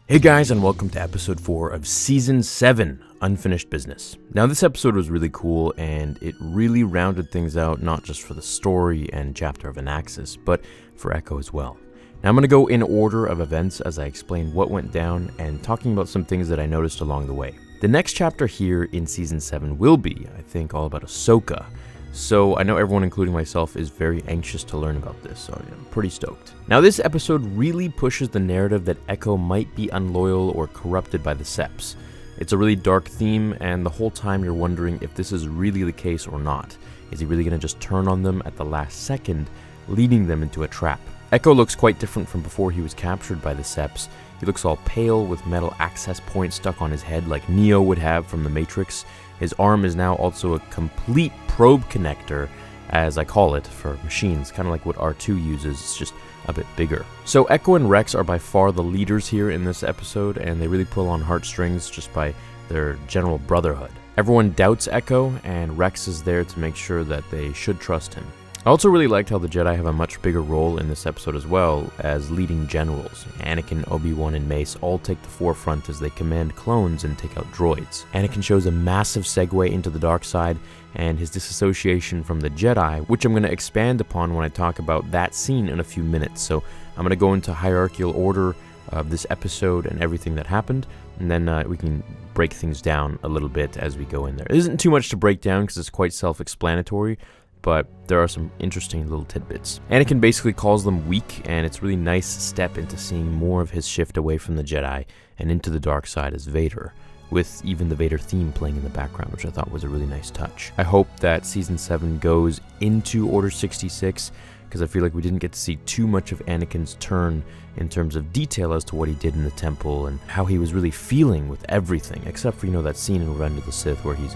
Hey guys, and welcome to episode 4 of season 7, Unfinished Business. Now this episode was really cool and it really rounded things out, not just for the story and chapter of Anaxis, but for Echo as well. Now I'm going to go in order of events as I explain what went down and talking about some things that I noticed along the way. The next chapter here in season 7 will be, I think, all about Ahsoka. So I know everyone, including myself, is very anxious to learn about this, so I'm pretty stoked. Now this episode really pushes the narrative that Echo might be unloyal or corrupted by the Seps. It's a really dark theme, and the whole time you're wondering if this is really the case or not. Is he really going to just turn on them at the last second, leading them into a trap? Echo looks quite different from before he was captured by the Seps. He looks all pale with metal access points stuck on his head like Neo would have from the Matrix. His arm is now also a complete probe connector, as I call it, for machines, kind of like what R2 uses, it's just a bit bigger. So Echo and Rex are by far the leaders here in this episode, and they really pull on heartstrings just by their general brotherhood. Everyone doubts Echo, and Rex is there to make sure that they should trust him. I also really liked how the Jedi have a much bigger role in this episode as well as leading generals. Anakin, Obi-Wan, and Mace all take the forefront as they command clones and take out droids. Anakin shows a massive segue into the dark side and his disassociation from the Jedi, which I'm going to expand upon when I talk about that scene in a few minutes. So I'm going to go into hierarchical order of this episode and everything that happened, and then we can break things down a little bit as we go in there. There isn't too much to break down because it's quite self-explanatory, but there are some interesting little tidbits. Anakin basically calls them weak, and it's a really nice step into seeing more of his shift away from the Jedi and into the dark side as Vader, with even the Vader theme playing in the background, which I thought was a really nice touch. I hope that Season 7 goes into Order 66, because I feel like we didn't get to see too much of Anakin's turn in terms of detail as to what he did in the temple and how he was really feeling with everything, except for, that scene in Revenge of the Sith where he's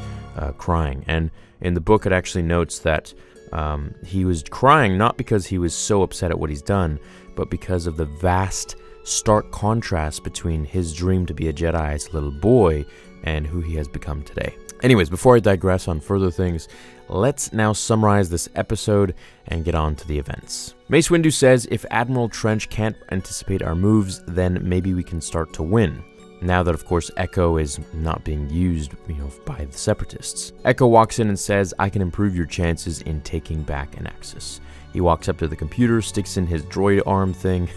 crying. And in the book, it actually notes that he was crying not because he was so upset at what he's done, but because of the vast, stark contrast between his dream to be a Jedi as a little boy and who he has become today. Anyways, before I digress on further things, let's now summarize this episode and get on to the events. Mace Windu says if Admiral Trench can't anticipate our moves, then maybe we can start to win. Now that, of course, Echo is not being used, by the Separatists. Echo walks in and says, I can improve your chances in taking back Anaxis. He walks up to the computer, sticks in his droid arm thing,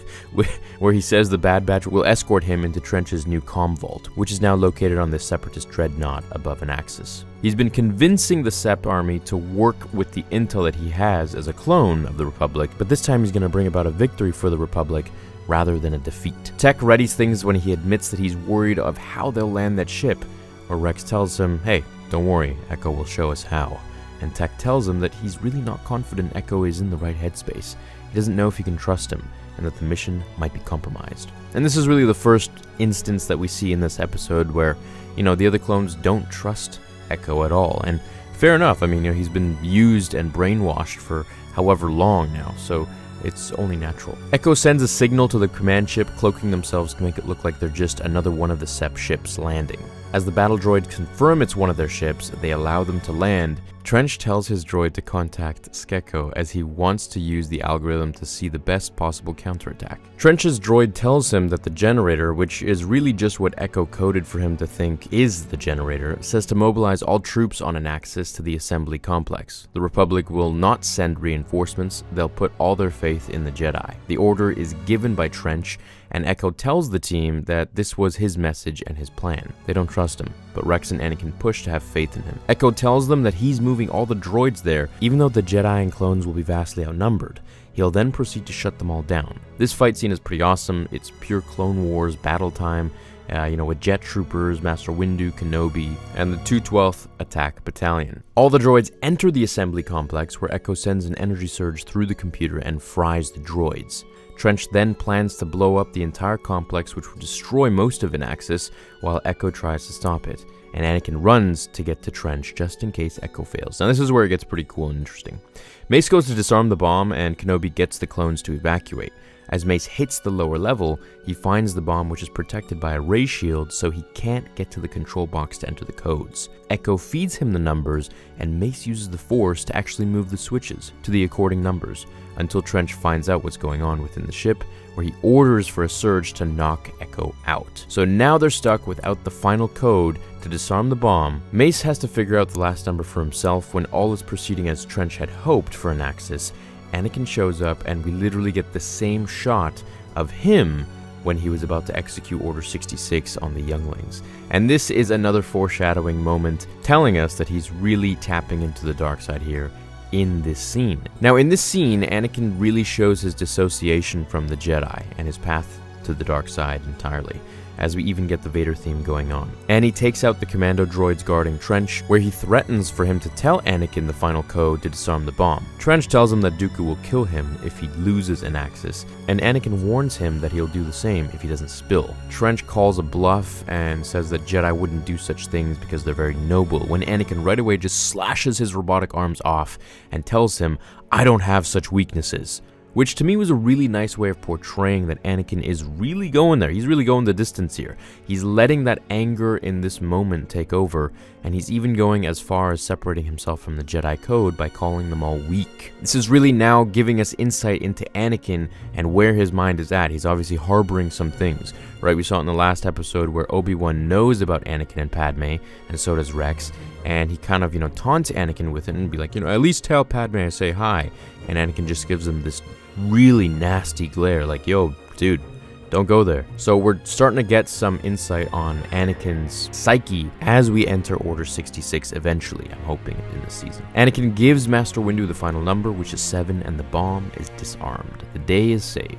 where he says the Bad Batch will escort him into Trench's new comm vault, which is now located on the Separatist dreadnought above Anaxis. He's been convincing the Sep army to work with the intel that he has as a clone of the Republic, but this time he's going to bring about a victory for the Republic rather than a defeat. Tech readies things when he admits that he's worried of how they'll land that ship, where Rex tells him, hey, don't worry, Echo will show us how. And Tech tells him that he's really not confident Echo is in the right headspace. He doesn't know if he can trust him, and that the mission might be compromised. And this is really the first instance that we see in this episode where, the other clones don't trust Echo at all. And fair enough, he's been used and brainwashed for however long now, so it's only natural. Echo sends a signal to the command ship, cloaking themselves to make it look like they're just another one of the Sep ships landing. As the battle droids confirm it's one of their ships, they allow them to land. Trench tells his droid to contact Skeko as he wants to use the algorithm to see the best possible counterattack. Trench's droid tells him that the generator, which is really just what Echo coded for him to think is the generator, says to mobilize all troops on Anaxis to the assembly complex. The Republic will not send reinforcements, they'll put all their faith in the Jedi. The order is given by Trench, and Echo tells the team that this was his message and his plan. They don't trust him, but Rex and Anakin push to have faith in him. Echo tells them that he's moving all the droids there, even though the Jedi and clones will be vastly outnumbered. He'll then proceed to shut them all down. This fight scene is pretty awesome. It's pure Clone Wars battle time, with jet troopers, Master Windu, Kenobi, and the 212th Attack Battalion. All the droids enter the assembly complex, where Echo sends an energy surge through the computer and fries the droids. Trench then plans to blow up the entire complex, which would destroy most of Anaxis, while Echo tries to stop it, and Anakin runs to get to Trench just in case Echo fails. Now this is where it gets pretty cool and interesting. Mace goes to disarm the bomb, and Kenobi gets the clones to evacuate. As Mace hits the lower level, he finds the bomb, which is protected by a ray shield, so he can't get to the control box to enter the codes. Echo feeds him the numbers, and Mace uses the Force to actually move the switches to the according numbers, until Trench finds out what's going on within the ship, where he orders for a surge to knock Echo out. So now they're stuck without the final code to disarm the bomb. Mace has to figure out the last number for himself when all is proceeding as Trench had hoped for an Axis. Anakin shows up, and we literally get the same shot of him when he was about to execute Order 66 on the younglings. And this is another foreshadowing moment, telling us that he's really tapping into the dark side here in this scene. Now, in this scene, Anakin really shows his dissociation from the Jedi and his path to the dark side entirely, as we even get the Vader theme going on. And he takes out the commando droids guarding Trench, where he threatens for him to tell Anakin the final code to disarm the bomb. Trench tells him that Dooku will kill him if he loses an Axis, and Anakin warns him that he'll do the same if he doesn't spill. Trench calls a bluff and says that Jedi wouldn't do such things because they're very noble, when Anakin right away just slashes his robotic arms off and tells him, "I don't have such weaknesses." Which to me was a really nice way of portraying that Anakin is really going there. He's really going the distance here. He's letting that anger in this moment take over, and he's even going as far as separating himself from the Jedi Code by calling them all weak. This is really now giving us insight into Anakin and where his mind is at. He's obviously harboring some things, right? We saw it in the last episode where Obi-Wan knows about Anakin and Padme, and so does Rex, and he kind of, taunts Anakin with it and be like, at least tell Padme I say hi. And Anakin just gives him this really nasty glare, like, yo, dude, don't go there. So we're starting to get some insight on Anakin's psyche as we enter Order 66 eventually, I'm hoping, in this season. Anakin gives Master Windu the final number, which is 7, and the bomb is disarmed. The day is saved.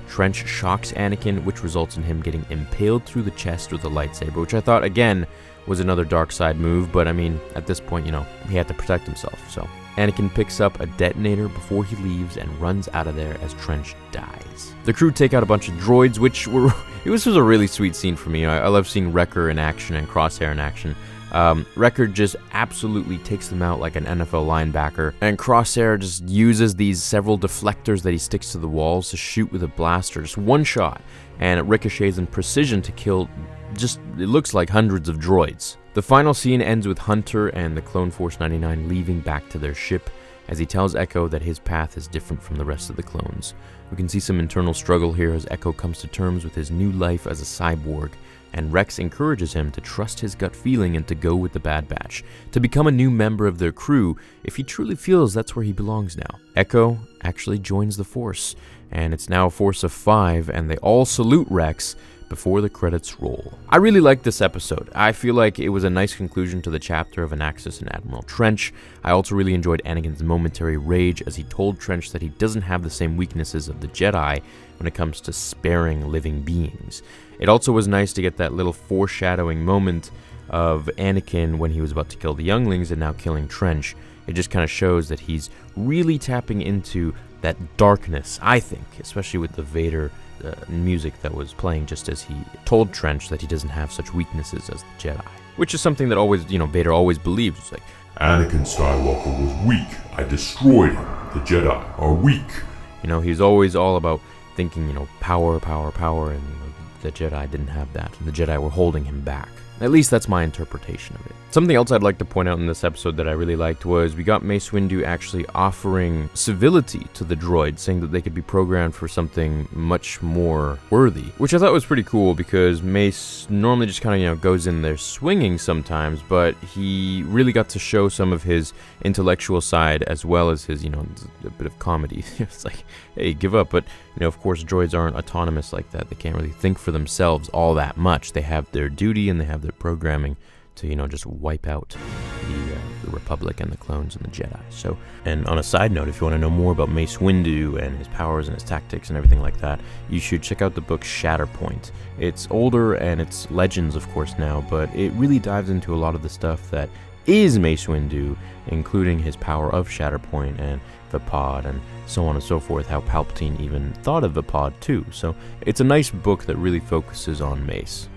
Trench shocks Anakin, which results in him getting impaled through the chest with a lightsaber, which I thought, again, was another dark side move, but I mean, at this point, he had to protect himself, so. Anakin picks up a detonator before he leaves and runs out of there as Trench dies. The crew take out a bunch of droids, this was a really sweet scene for me. I love seeing Wrecker in action and Crosshair in action. Wrecker just absolutely takes them out like an NFL linebacker, and Crosshair just uses these several deflectors that he sticks to the walls to shoot with a blaster, just one shot, and it ricochets in precision to kill it looks like hundreds of droids. The final scene ends with Hunter and the Clone Force 99 leaving back to their ship as he tells Echo that his path is different from the rest of the clones. We can see some internal struggle here as Echo comes to terms with his new life as a cyborg, and Rex encourages him to trust his gut feeling and to go with the Bad Batch, to become a new member of their crew if he truly feels that's where he belongs now. Echo actually joins the Force, and it's now a force of 5, and they all salute Rex before the credits roll. I really liked this episode. I feel like it was a nice conclusion to the chapter of Anaxis and Admiral Trench. I also really enjoyed Anakin's momentary rage as he told Trench that he doesn't have the same weaknesses of the Jedi when it comes to sparing living beings. It also was nice to get that little foreshadowing moment of Anakin when he was about to kill the younglings and now killing Trench. It just kind of shows that he's really tapping into that darkness, I think, especially with the Vader music that was playing just as he told Trench that he doesn't have such weaknesses as the Jedi. Which is something that always, Vader always believed. It's like, Anakin Skywalker was weak. I destroyed him. The Jedi are weak. He's always all about thinking, power, and the Jedi didn't have that, and the Jedi were holding him back. At least that's my interpretation of it. Something else I'd like to point out in this episode that I really liked was we got Mace Windu actually offering civility to the droids, saying that they could be programmed for something much more worthy, which I thought was pretty cool because Mace normally just kind of, goes in there swinging sometimes, but he really got to show some of his intellectual side as well as his, a bit of comedy. It's like, hey, give up. But, of course, droids aren't autonomous like that. They can't really think for themselves all that much. They have their duty and they have their programming to, just wipe out the Republic and the clones and the Jedi. So, and on a side note, if you want to know more about Mace Windu and his powers and his tactics and everything like that, you should check out the book Shatterpoint. It's older and it's legends, of course, now, but it really dives into a lot of the stuff that is Mace Windu, including his power of Shatterpoint and the pod and so on and so forth, how Palpatine even thought of the pod too. So it's a nice book that really focuses on Mace.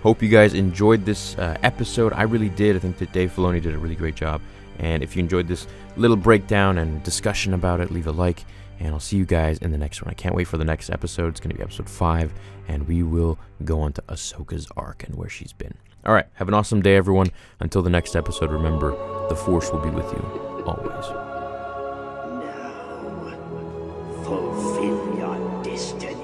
Hope you guys enjoyed this episode. I really did. I think that Dave Filoni did a really great job. And if you enjoyed this little breakdown and discussion about it, leave a like. and I'll see you guys in the next one. I can't wait for the next episode. It's going to be episode 5, and we will go on to Ahsoka's arc and where she's been. All right, have an awesome day, everyone. Until the next episode, remember, the Force will be with you always. Now, fulfill your destiny.